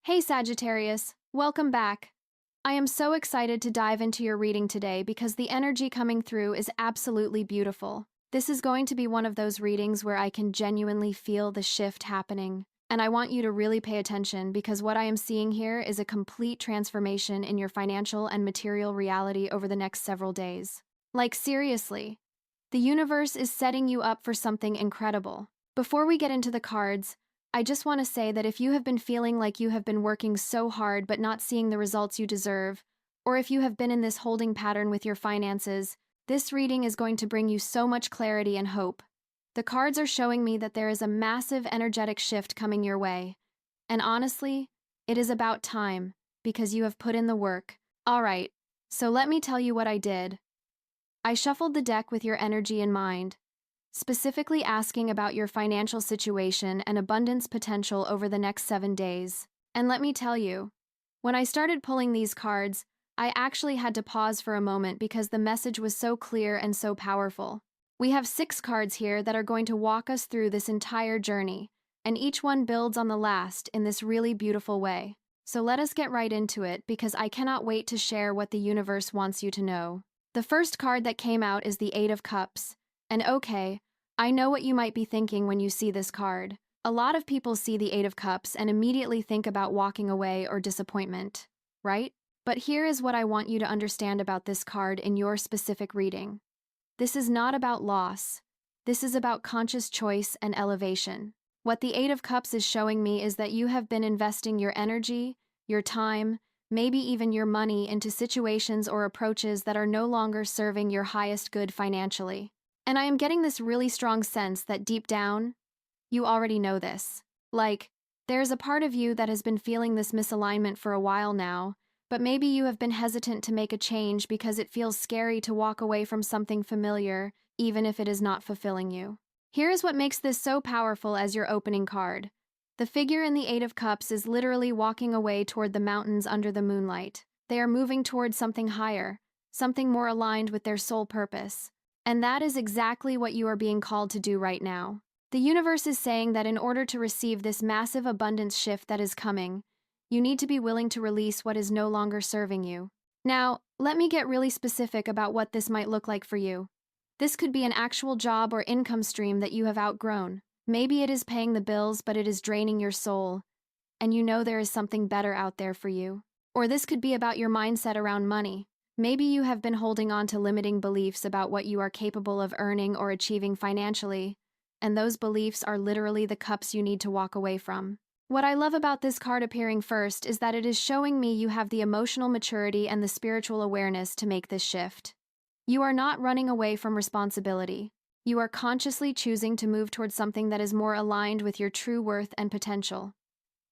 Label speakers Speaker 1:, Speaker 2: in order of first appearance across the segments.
Speaker 1: Hey Sagittarius, welcome back. I am so excited to dive into your reading today because the energy coming through is absolutely beautiful. This is going to be one of those readings where I can genuinely feel the shift happening. And I want you to really pay attention because what I am seeing here is a complete transformation in your financial and material reality over the next several days. Like, seriously, the universe is setting you up for something incredible. Before we get into the cards, I just want to say that if you have been feeling like you have been working so hard but not seeing the results you deserve, or if you have been in this holding pattern with your finances, this reading is going to bring you so much clarity and hope. The cards are showing me that there is a massive energetic shift coming your way. And honestly, it is about time, because you have put in the work. Alright, so let me tell you what I did. I shuffled the deck with your energy in mind, specifically asking about your financial situation and abundance potential over the next 7 days. And let me tell you, when I started pulling these cards, I actually had to pause for a moment because the message was so clear and so powerful. We have 6 cards here that are going to walk us through this entire journey, and each one builds on the last in this really beautiful way. So let us get right into it because I cannot wait to share what the universe wants you to know. The first card that came out is the Eight of Cups. And okay, I know what you might be thinking when you see this card. A lot of people see the Eight of Cups and immediately think about walking away or disappointment, right? But here is what I want you to understand about this card in your specific reading. This is not about loss. This is about conscious choice and elevation. What the Eight of Cups is showing me is that you have been investing your energy, your time, maybe even your money into situations or approaches that are no longer serving your highest good financially. And I am getting this really strong sense that deep down, you already know this. Like, there's a part of you that has been feeling this misalignment for a while now, but maybe you have been hesitant to make a change because it feels scary to walk away from something familiar, even if it is not fulfilling you. Here is what makes this so powerful as your opening card. The figure in the Eight of Cups is literally walking away toward the mountains under the moonlight. They are moving toward something higher, something more aligned with their soul purpose. And that is exactly what you are being called to do right now. The universe is saying that in order to receive this massive abundance shift that is coming, you need to be willing to release what is no longer serving you. Now, let me get really specific about what this might look like for you. This could be an actual job or income stream that you have outgrown. Maybe it is paying the bills, but it is draining your soul, and you know there is something better out there for you. Or this could be about your mindset around money. Maybe you have been holding on to limiting beliefs about what you are capable of earning or achieving financially, and those beliefs are literally the cups you need to walk away from. What I love about this card appearing first is that it is showing me you have the emotional maturity and the spiritual awareness to make this shift. You are not running away from responsibility. You are consciously choosing to move towards something that is more aligned with your true worth and potential.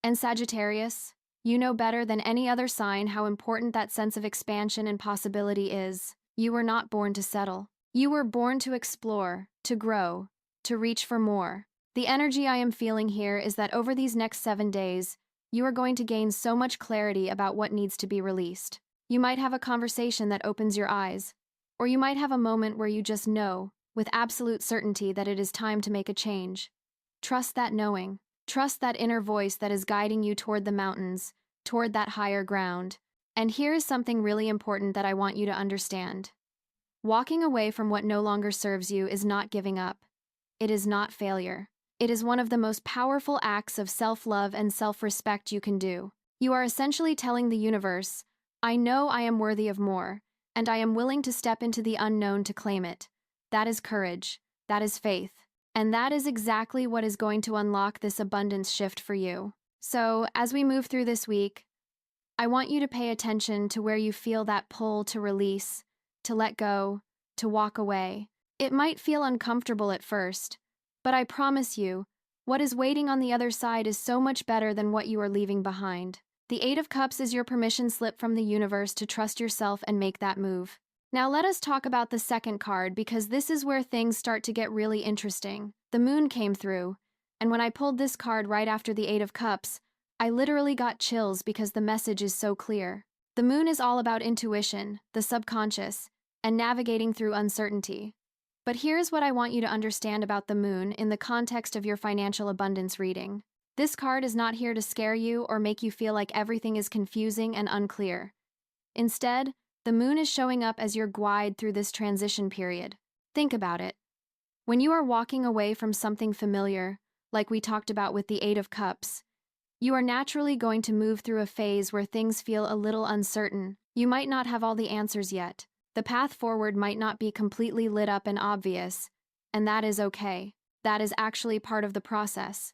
Speaker 1: And Sagittarius, you know better than any other sign how important that sense of expansion and possibility is. You were not born to settle. You were born to explore, to grow, to reach for more. The energy I am feeling here is that over these next 7 days, you are going to gain so much clarity about what needs to be released. You might have a conversation that opens your eyes, or you might have a moment where you just know, with absolute certainty, that it is time to make a change. Trust that knowing. Trust that inner voice that is guiding you toward the mountains, toward that higher ground. And here is something really important that I want you to understand. Walking away from what no longer serves you is not giving up. It is not failure. It is one of the most powerful acts of self-love and self-respect you can do. You are essentially telling the universe, I know I am worthy of more, and I am willing to step into the unknown to claim it. That is courage. That is faith. And that is exactly what is going to unlock this abundance shift for you. So, as we move through this week, I want you to pay attention to where you feel that pull to release, to let go, to walk away. It might feel uncomfortable at first, but I promise you, what is waiting on the other side is so much better than what you are leaving behind. The Eight of Cups is your permission slip from the universe to trust yourself and make that move. Now let us talk about the second card because this is where things start to get really interesting. The moon came through, and when I pulled this card right after the Eight of Cups, I literally got chills because the message is so clear. The moon is all about intuition, the subconscious, and navigating through uncertainty. But here's what I want you to understand about the moon in the context of your financial abundance reading. This card is not here to scare you or make you feel like everything is confusing and unclear. Instead, the moon is showing up as your guide through this transition period. Think about it. When you are walking away from something familiar, like we talked about with the Eight of Cups, you are naturally going to move through a phase where things feel a little uncertain. You might not have all the answers yet. The path forward might not be completely lit up and obvious, and that is okay. That is actually part of the process.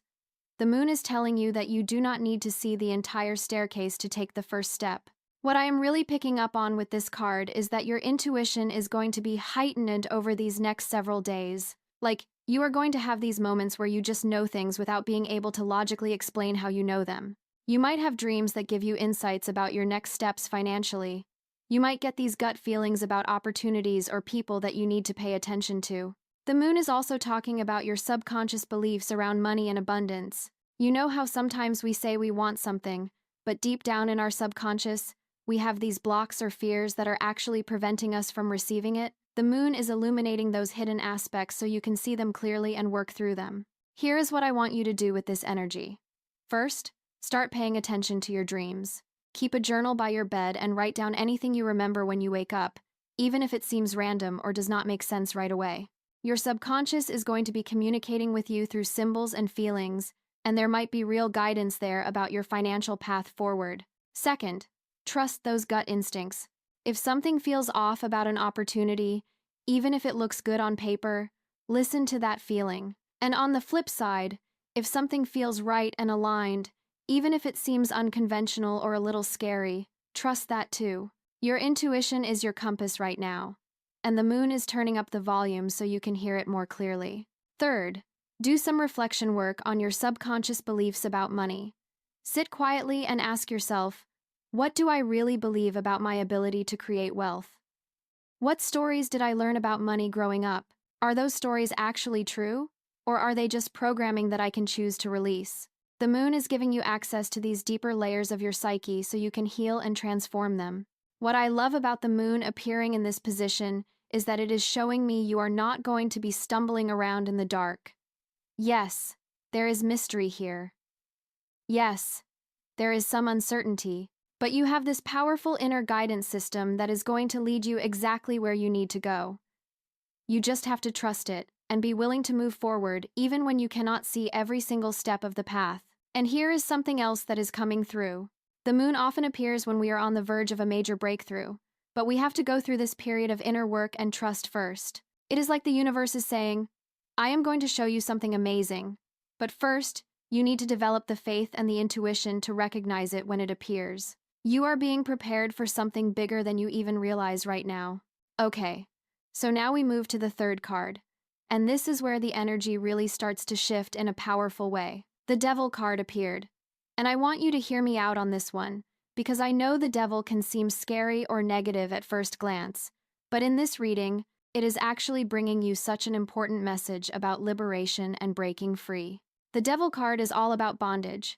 Speaker 1: The moon is telling you that you do not need to see the entire staircase to take the first step. What I am really picking up on with this card is that your intuition is going to be heightened over these next several days. Like, you are going to have these moments where you just know things without being able to logically explain how you know them. You might have dreams that give you insights about your next steps financially. You might get these gut feelings about opportunities or people that you need to pay attention to. The moon is also talking about your subconscious beliefs around money and abundance. You know how sometimes we say we want something, but deep down in our subconscious, we have these blocks or fears that are actually preventing us from receiving it? The moon is illuminating those hidden aspects so you can see them clearly and work through them. Here is what I want you to do with this energy. First, start paying attention to your dreams. Keep a journal by your bed and write down anything you remember when you wake up, even if it seems random or does not make sense right away. Your subconscious is going to be communicating with you through symbols and feelings, and there might be real guidance there about your financial path forward. Second, trust those gut instincts. If something feels off about an opportunity, even if it looks good on paper, listen to that feeling. And on the flip side, if something feels right and aligned, even if it seems unconventional or a little scary, trust that too. Your intuition is your compass right now, and the moon is turning up the volume so you can hear it more clearly. Third, do some reflection work on your subconscious beliefs about money. Sit quietly and ask yourself, what do I really believe about my ability to create wealth? What stories did I learn about money growing up? Are those stories actually true? Or are they just programming that I can choose to release? The moon is giving you access to these deeper layers of your psyche so you can heal and transform them. What I love about the moon appearing in this position is that it is showing me you are not going to be stumbling around in the dark. Yes, there is mystery here. Yes, there is some uncertainty. But you have this powerful inner guidance system that is going to lead you exactly where you need to go. You just have to trust it and be willing to move forward even when you cannot see every single step of the path. And here is something else that is coming through. The moon often appears when we are on the verge of a major breakthrough, but we have to go through this period of inner work and trust first. It is like the universe is saying, I am going to show you something amazing, but first, you need to develop the faith and the intuition to recognize it when it appears. You are being prepared for something bigger than you even realize right now. Okay, so now we move to the third card. And this is where the energy really starts to shift in a powerful way. The Devil card appeared. And I want you to hear me out on this one, because I know the Devil can seem scary or negative at first glance. But in this reading, it is actually bringing you such an important message about liberation and breaking free. The Devil card is all about bondage.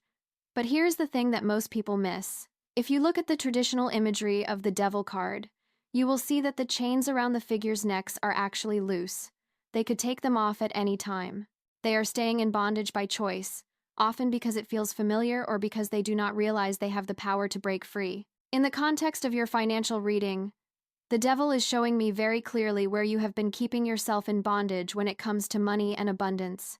Speaker 1: But here's the thing that most people miss. If you look at the traditional imagery of the Devil card, you will see that the chains around the figure's necks are actually loose. They could take them off at any time. They are staying in bondage by choice, often because it feels familiar or because they do not realize they have the power to break free. In the context of your financial reading, the Devil is showing me very clearly where you have been keeping yourself in bondage when it comes to money and abundance.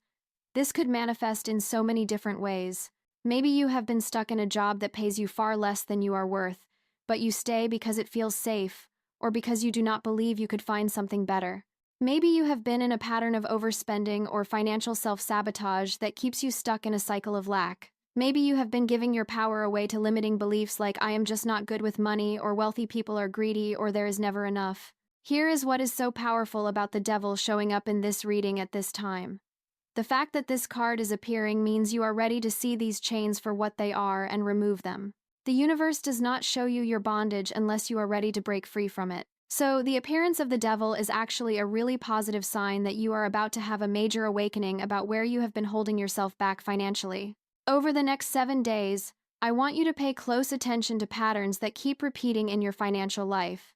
Speaker 1: This could manifest in so many different ways. Maybe you have been stuck in a job that pays you far less than you are worth, but you stay because it feels safe, or because you do not believe you could find something better. Maybe you have been in a pattern of overspending or financial self-sabotage that keeps you stuck in a cycle of lack. Maybe you have been giving your power away to limiting beliefs like I am just not good with money, or wealthy people are greedy, or there is never enough. Here is what is so powerful about the Devil showing up in this reading at this time. The fact that this card is appearing means you are ready to see these chains for what they are and remove them. The universe does not show you your bondage unless you are ready to break free from it. So, the appearance of the Devil is actually a really positive sign that you are about to have a major awakening about where you have been holding yourself back financially. Over the next 7 days, I want you to pay close attention to patterns that keep repeating in your financial life.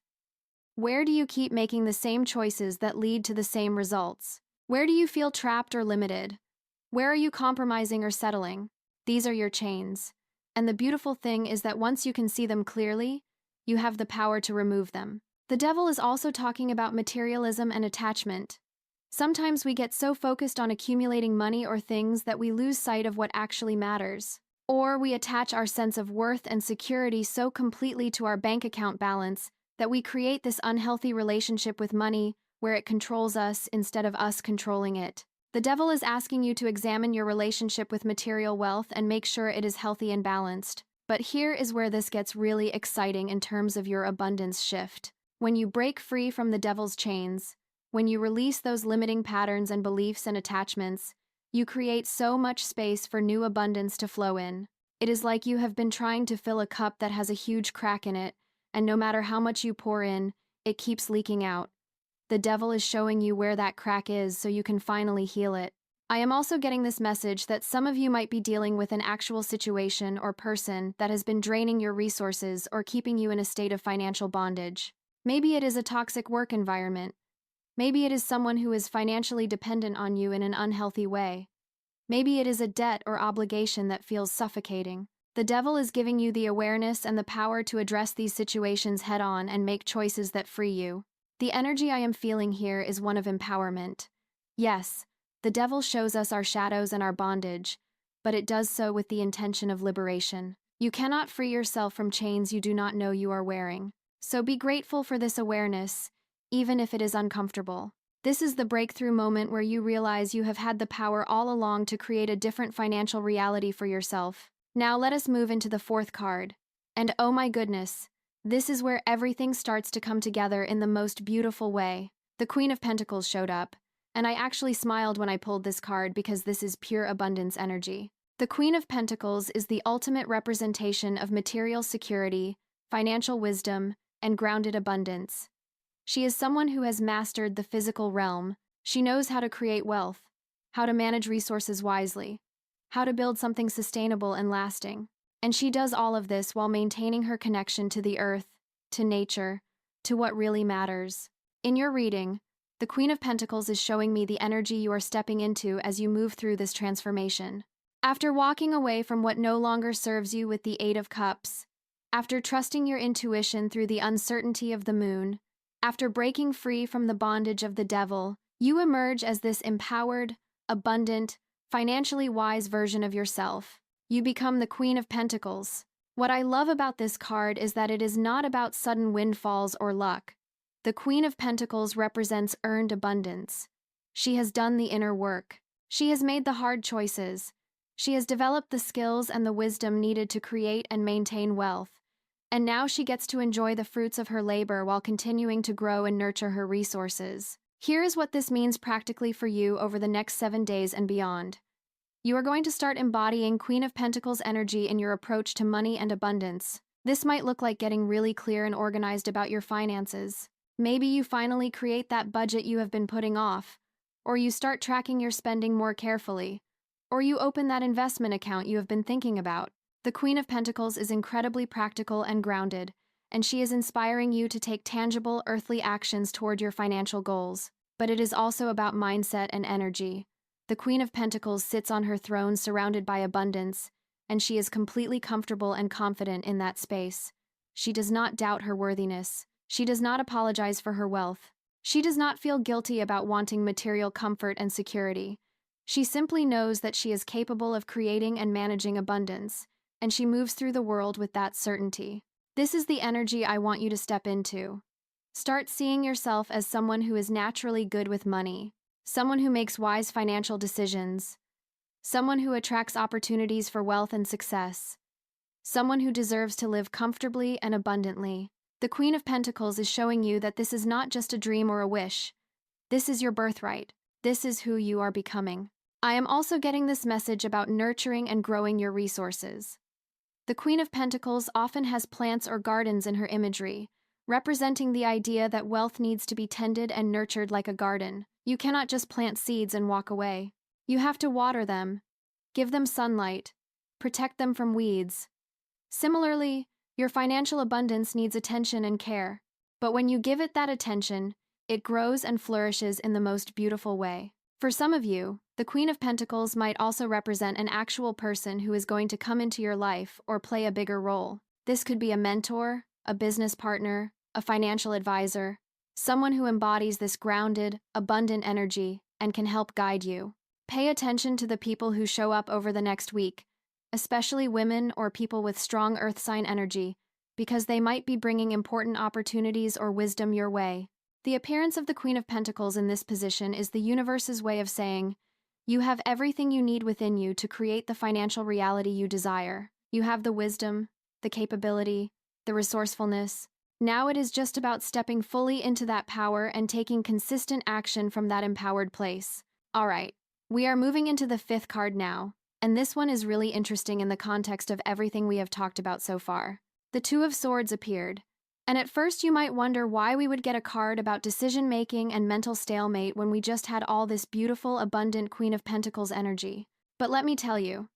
Speaker 1: Where do you keep making the same choices that lead to the same results? Where do you feel trapped or limited? Where are you compromising or settling? These are your chains. And the beautiful thing is that once you can see them clearly, you have the power to remove them. The devil is also talking about materialism and attachment. Sometimes we get so focused on accumulating money or things that we lose sight of what actually matters. Or we attach our sense of worth and security so completely to our bank account balance that we create this unhealthy relationship with money where it controls us instead of us controlling it. The devil is asking you to examine your relationship with material wealth and make sure it is healthy and balanced. But here is where this gets really exciting in terms of your abundance shift. When you break free from the devil's chains, when you release those limiting patterns and beliefs and attachments, you create so much space for new abundance to flow in. It is like you have been trying to fill a cup that has a huge crack in it, and no matter how much you pour in, it keeps leaking out. The devil is showing you where that crack is so you can finally heal it. I am also getting this message that some of you might be dealing with an actual situation or person that has been draining your resources or keeping you in a state of financial bondage. Maybe it is a toxic work environment. Maybe it is someone who is financially dependent on you in an unhealthy way. Maybe it is a debt or obligation that feels suffocating. The devil is giving you the awareness and the power to address these situations head-on and make choices that free you. The energy I am feeling here is one of empowerment. Yes, the devil shows us our shadows and our bondage, but it does so with the intention of liberation. You cannot free yourself from chains you do not know you are wearing. So be grateful for this awareness, even if it is uncomfortable. This is the breakthrough moment where you realize you have had the power all along to create a different financial reality for yourself. Now let us move into the fourth card. And oh my goodness, this is where everything starts to come together in the most beautiful way. The Queen of Pentacles showed up, and I actually smiled when I pulled this card because this is pure abundance energy. The Queen of Pentacles is the ultimate representation of material security, financial wisdom, and grounded abundance. She is someone who has mastered the physical realm. She knows how to create wealth, how to manage resources wisely, how to build something sustainable and lasting. And she does all of this while maintaining her connection to the earth, to nature, to what really matters. In your reading, the Queen of Pentacles is showing me the energy you are stepping into as you move through this transformation. After walking away from what no longer serves you with the Eight of Cups, after trusting your intuition through the uncertainty of the moon, after breaking free from the bondage of the devil, you emerge as this empowered, abundant, financially wise version of yourself. You become the Queen of Pentacles. What I love about this card is that it is not about sudden windfalls or luck. The Queen of Pentacles represents earned abundance. She has done the inner work. She has made the hard choices. She has developed the skills and the wisdom needed to create and maintain wealth. And now she gets to enjoy the fruits of her labor while continuing to grow and nurture her resources. Here is what this means practically for you over the next 7 days and beyond. You are going to start embodying Queen of Pentacles energy in your approach to money and abundance. This might look like getting really clear and organized about your finances. Maybe you finally create that budget you have been putting off, or you start tracking your spending more carefully, or you open that investment account you have been thinking about. The Queen of Pentacles is incredibly practical and grounded, and she is inspiring you to take tangible, earthly actions toward your financial goals. But it is also about mindset and energy. The Queen of Pentacles sits on her throne surrounded by abundance, and she is completely comfortable and confident in that space. She does not doubt her worthiness. She does not apologize for her wealth. She does not feel guilty about wanting material comfort and security. She simply knows that she is capable of creating and managing abundance, and she moves through the world with that certainty. This is the energy I want you to step into. Start seeing yourself as someone who is naturally good with money, someone who makes wise financial decisions, someone who attracts opportunities for wealth and success, someone who deserves to live comfortably and abundantly. The Queen of Pentacles is showing you that this is not just a dream or a wish. This is your birthright. This is who you are becoming. I am also getting this message about nurturing and growing your resources. The Queen of Pentacles often has plants or gardens in her imagery, representing the idea that wealth needs to be tended and nurtured like a garden. You cannot just plant seeds and walk away. You have to water them, give them sunlight, protect them from weeds. Similarly, your financial abundance needs attention and care. But when you give it that attention, it grows and flourishes in the most beautiful way. For some of you, the Queen of Pentacles might also represent an actual person who is going to come into your life or play a bigger role. This could be a mentor, a business partner, a financial advisor, someone who embodies this grounded, abundant energy and can help guide you. Pay attention to the people who show up over the next week, especially women or people with strong earth sign energy, because they might be bringing important opportunities or wisdom your way. The appearance of the Queen of Pentacles in this position is the universe's way of saying, you have everything you need within you to create the financial reality you desire. You have the wisdom, the capability, the resourcefulness. Now it is just about stepping fully into that power and taking consistent action from that empowered place. All right, we are moving into the fifth card now, and this one is really interesting in the context of everything we have talked about so far. The Two of Swords appeared. And at first you might wonder why we would get a card about decision-making and mental stalemate when we just had all this beautiful, abundant Queen of Pentacles energy. But let me tell you,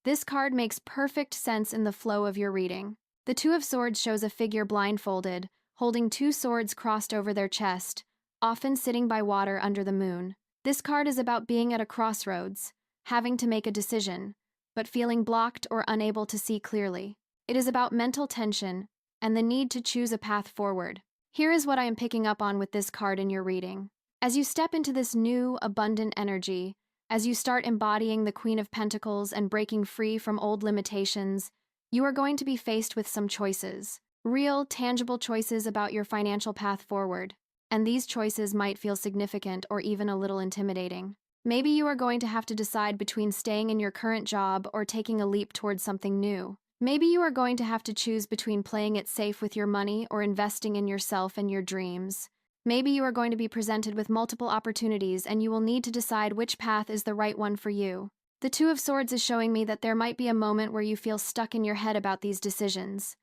Speaker 1: this card makes perfect sense in the flow of your reading. The Two of Swords shows a figure blindfolded, holding two swords crossed over their chest, often sitting by water under the moon. This card is about being at a crossroads, having to make a decision, but feeling blocked or unable to see clearly. It is about mental tension and the need to choose a path forward. Here is what I am picking up on with this card in your reading. As you step into this new, abundant energy, as you start embodying the Queen of Pentacles and breaking free from old limitations, you are going to be faced with some choices. Real, tangible choices about your financial path forward. And these choices might feel significant or even a little intimidating. Maybe you are going to have to decide between staying in your current job or taking a leap towards something new. Maybe you are going to have to choose between playing it safe with your money or investing in yourself and your dreams. Maybe you are going to be presented with multiple opportunities and you will need to decide which path is the right one for you. The Two of Swords is showing me that there might be a moment where you feel stuck in your head about these decisions.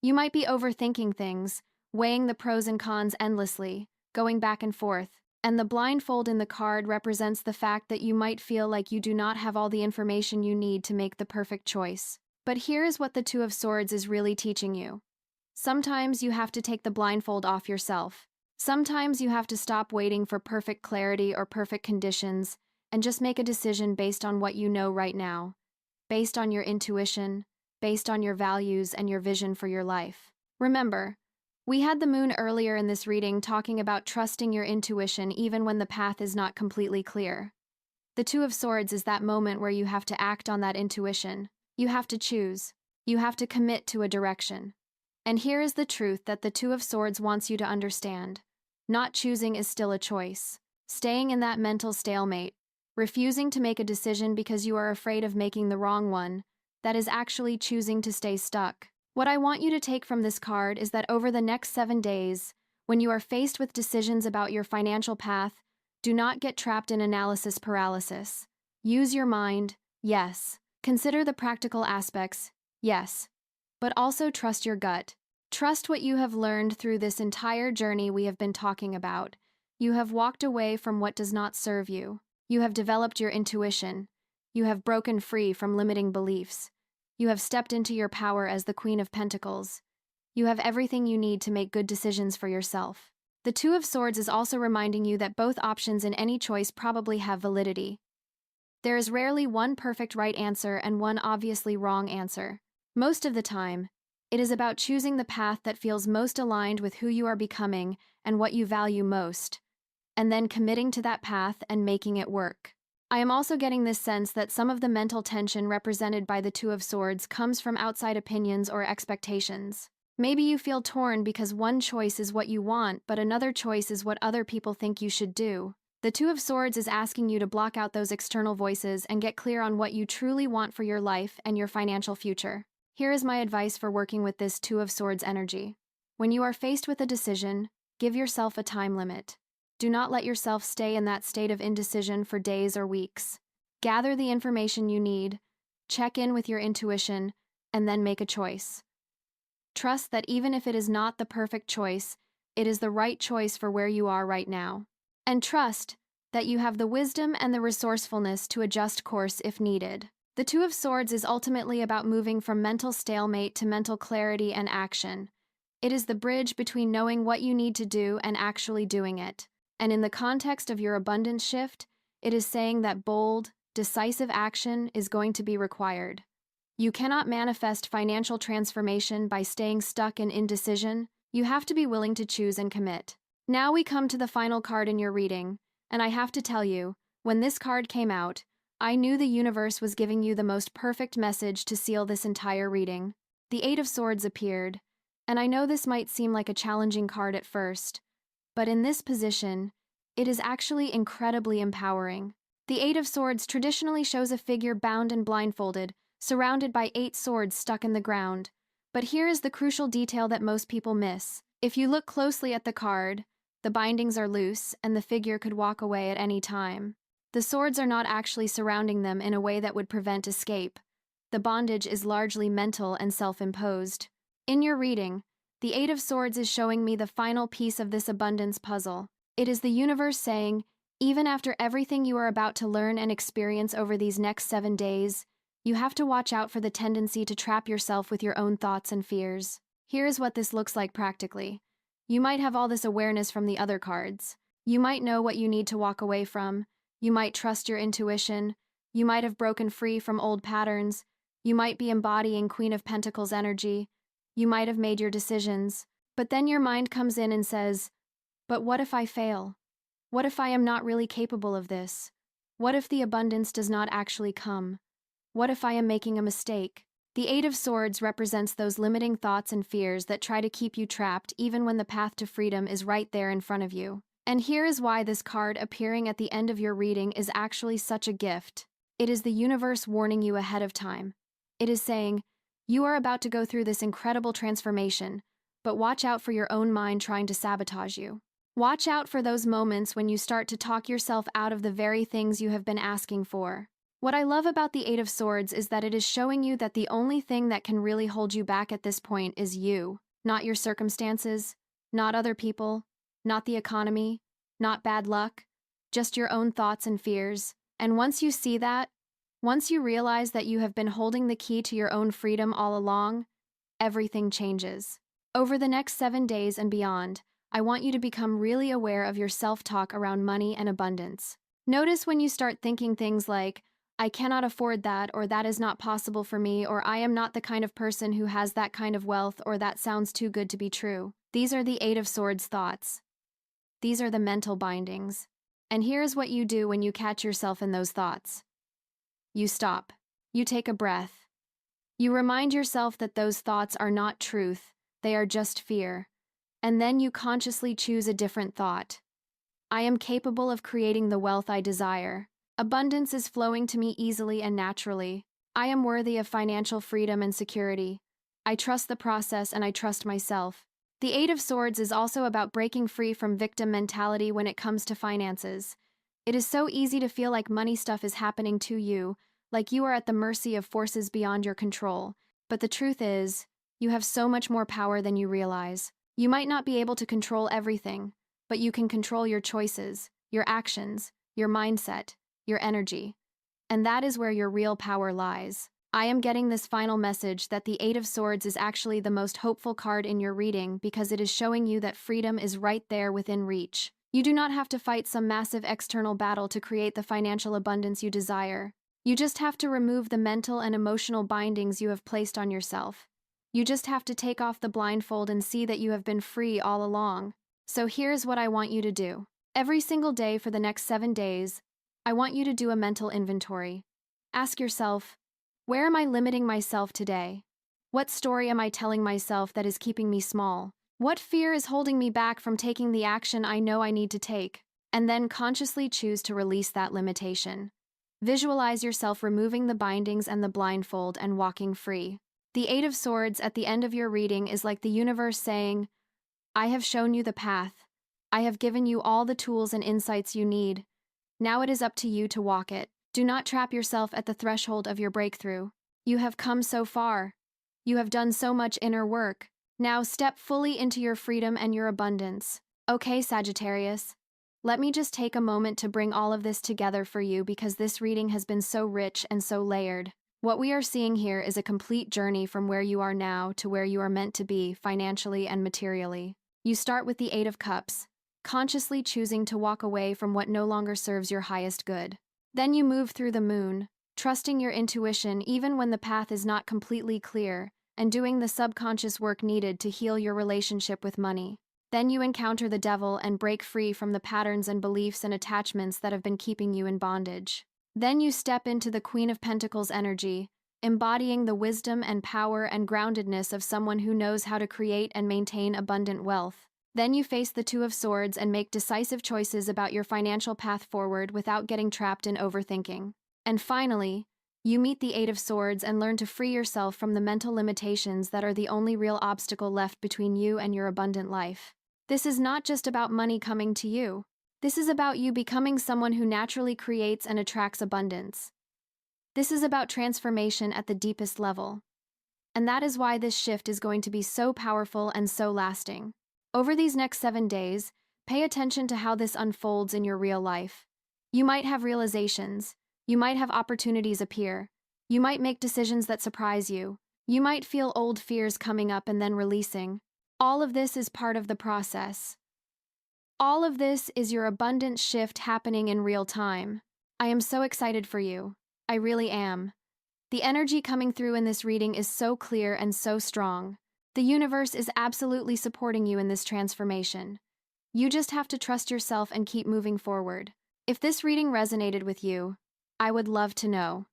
Speaker 1: You might be overthinking things, weighing the pros and cons endlessly, going back and forth. And the blindfold in the card represents the fact that you might feel like you do not have all the information you need to make the perfect choice. But here is what the Two of Swords is really teaching you. Sometimes you have to take the blindfold off yourself. Sometimes you have to stop waiting for perfect clarity or perfect conditions and just make a decision based on what you know right now, based on your intuition, based on your values and your vision for your life. Remember, we had the moon earlier in this reading talking about trusting your intuition even when the path is not completely clear. The Two of Swords is that moment where you have to act on that intuition. You have to choose. You have to commit to a direction. And here is the truth that the Two of Swords wants you to understand. Not choosing is still a choice. Staying in that mental stalemate, refusing to make a decision because you are afraid of making the wrong one, that is actually choosing to stay stuck. What I want you to take from this card is that over the next 7 days, when you are faced with decisions about your financial path, do not get trapped in analysis paralysis. Use your mind, yes. Consider the practical aspects, yes, but also trust your gut. Trust what you have learned through this entire journey we have been talking about. You have walked away from what does not serve you. You have developed your intuition. You have broken free from limiting beliefs. You have stepped into your power as the Queen of Pentacles. You have everything you need to make good decisions for yourself. The Two of Swords is also reminding you that both options in any choice probably have validity. There is rarely one perfect right answer and one obviously wrong answer. Most of the time, it is about choosing the path that feels most aligned with who you are becoming and what you value most, and then committing to that path and making it work. I am also getting this sense that some of the mental tension represented by the Two of Swords comes from outside opinions or expectations. Maybe you feel torn because one choice is what you want, but another choice is what other people think you should do. The Two of Swords is asking you to block out those external voices and get clear on what you truly want for your life and your financial future. Here is my advice for working with this Two of Swords energy. When you are faced with a decision, give yourself a time limit. Do not let yourself stay in that state of indecision for days or weeks. Gather the information you need, check in with your intuition, and then make a choice. Trust that even if it is not the perfect choice, it is the right choice for where you are right now. And trust that you have the wisdom and the resourcefulness to adjust course if needed. The Two of Swords is ultimately about moving from mental stalemate to mental clarity and action. It is the bridge between knowing what you need to do and actually doing it. And in the context of your abundance shift, It is saying that bold, decisive action is going to be required. You cannot manifest financial transformation by staying stuck in indecision. You have to be willing to choose and commit. Now we come to the final card in your reading, and I have to tell you, when this card came out, I knew the universe was giving you the most perfect message to seal this entire reading. The Eight of Swords appeared, and I know this might seem like a challenging card at first, but in this position, it is actually incredibly empowering. The Eight of Swords traditionally shows a figure bound and blindfolded, surrounded by 8 swords stuck in the ground. But here is the crucial detail that most people miss. If you look closely at the card, the bindings are loose and the figure could walk away at any time. The swords are not actually surrounding them in a way that would prevent escape. The bondage is largely mental and self-imposed. In your reading, the Eight of Swords is showing me the final piece of this abundance puzzle. It is the universe saying, even after everything you are about to learn and experience over these next 7 days, you have to watch out for the tendency to trap yourself with your own thoughts and fears. Here is what this looks like practically. You might have all this awareness from the other cards. You might know what you need to walk away from. You might trust your intuition. You might have broken free from old patterns. You might be embodying Queen of Pentacles energy. You might have made your decisions. But then your mind comes in and says, but what if I fail? What if I am not really capable of this? What if the abundance does not actually come? What if I am making a mistake? The Eight of Swords represents those limiting thoughts and fears that try to keep you trapped even when the path to freedom is right there in front of you. And here is why this card appearing at the end of your reading is actually such a gift. It is the universe warning you ahead of time. It is saying, you are about to go through this incredible transformation, but watch out for your own mind trying to sabotage you. Watch out for those moments when you start to talk yourself out of the very things you have been asking for. What I love about the Eight of Swords is that it is showing you that the only thing that can really hold you back at this point is you, not your circumstances, not other people, not the economy, not bad luck, just your own thoughts and fears. And once you see that, once you realize that you have been holding the key to your own freedom all along, everything changes. Over the next 7 days and beyond, I want you to become really aware of your self-talk around money and abundance. Notice when you start thinking things like, I cannot afford that, or that is not possible for me, or I am not the kind of person who has that kind of wealth, or that sounds too good to be true. These are the Eight of Swords thoughts. These are the mental bindings. And here's what you do when you catch yourself in those thoughts. You stop. You take a breath. You remind yourself that those thoughts are not truth, they are just fear. And then you consciously choose a different thought. I am capable of creating the wealth I desire. Abundance is flowing to me easily and naturally. I am worthy of financial freedom and security. I trust the process and I trust myself. The Eight of Swords is also about breaking free from victim mentality when it comes to finances. It is so easy to feel like money stuff is happening to you, like you are at the mercy of forces beyond your control. But the truth is, you have so much more power than you realize. You might not be able to control everything, but you can control your choices, your actions, your mindset, your energy. And that is where your real power lies. I am getting this final message that the Eight of Swords is actually the most hopeful card in your reading because it is showing you that freedom is right there within reach. You do not have to fight some massive external battle to create the financial abundance you desire. You just have to remove the mental and emotional bindings you have placed on yourself. You just have to take off the blindfold and see that you have been free all along. So here's what I want you to do. Every single day for the next 7 days, I want you to do a mental inventory. Ask yourself, where am I limiting myself today? What story am I telling myself that is keeping me small? What fear is holding me back from taking the action I know I need to take? And then consciously choose to release that limitation. Visualize yourself removing the bindings and the blindfold and walking free. The Eight of Swords at the end of your reading is like the universe saying, I have shown you the path. I have given you all the tools and insights you need. Now it is up to you to walk it. Do not trap yourself at the threshold of your breakthrough. You have come so far. You have done so much inner work. Now step fully into your freedom and your abundance. Okay, Sagittarius. Let me just take a moment to bring all of this together for you because this reading has been so rich and so layered. What we are seeing here is a complete journey from where you are now to where you are meant to be financially and materially. You start with the Eight of Cups, consciously choosing to walk away from what no longer serves your highest good. Then you move through the moon, trusting your intuition even when the path is not completely clear, and doing the subconscious work needed to heal your relationship with money. Then you encounter the devil and break free from the patterns and beliefs and attachments that have been keeping you in bondage. Then you step into the Queen of Pentacles energy, embodying the wisdom and power and groundedness of someone who knows how to create and maintain abundant wealth. Then you face the Two of Swords and make decisive choices about your financial path forward without getting trapped in overthinking. And finally, you meet the Eight of Swords and learn to free yourself from the mental limitations that are the only real obstacle left between you and your abundant life. This is not just about money coming to you. This is about you becoming someone who naturally creates and attracts abundance. This is about transformation at the deepest level. And that is why this shift is going to be so powerful and so lasting. Over these next 7 days, pay attention to how this unfolds in your real life. You might have realizations. You might have opportunities appear. You might make decisions that surprise you. You might feel old fears coming up and then releasing. All of this is part of the process. All of this is your abundant shift happening in real time. I am so excited for you. I really am. The energy coming through in this reading is so clear and so strong. The universe is absolutely supporting you in this transformation. You just have to trust yourself and keep moving forward. If this reading resonated with you, I would love to know.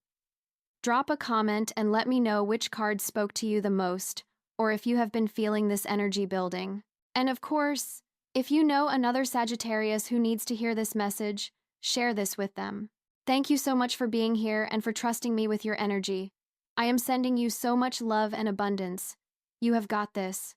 Speaker 1: Drop a comment and let me know which card spoke to you the most, or if you have been feeling this energy building. And of course, if you know another Sagittarius who needs to hear this message, share this with them. Thank you so much for being here and for trusting me with your energy. I am sending you so much love and abundance. You have got this.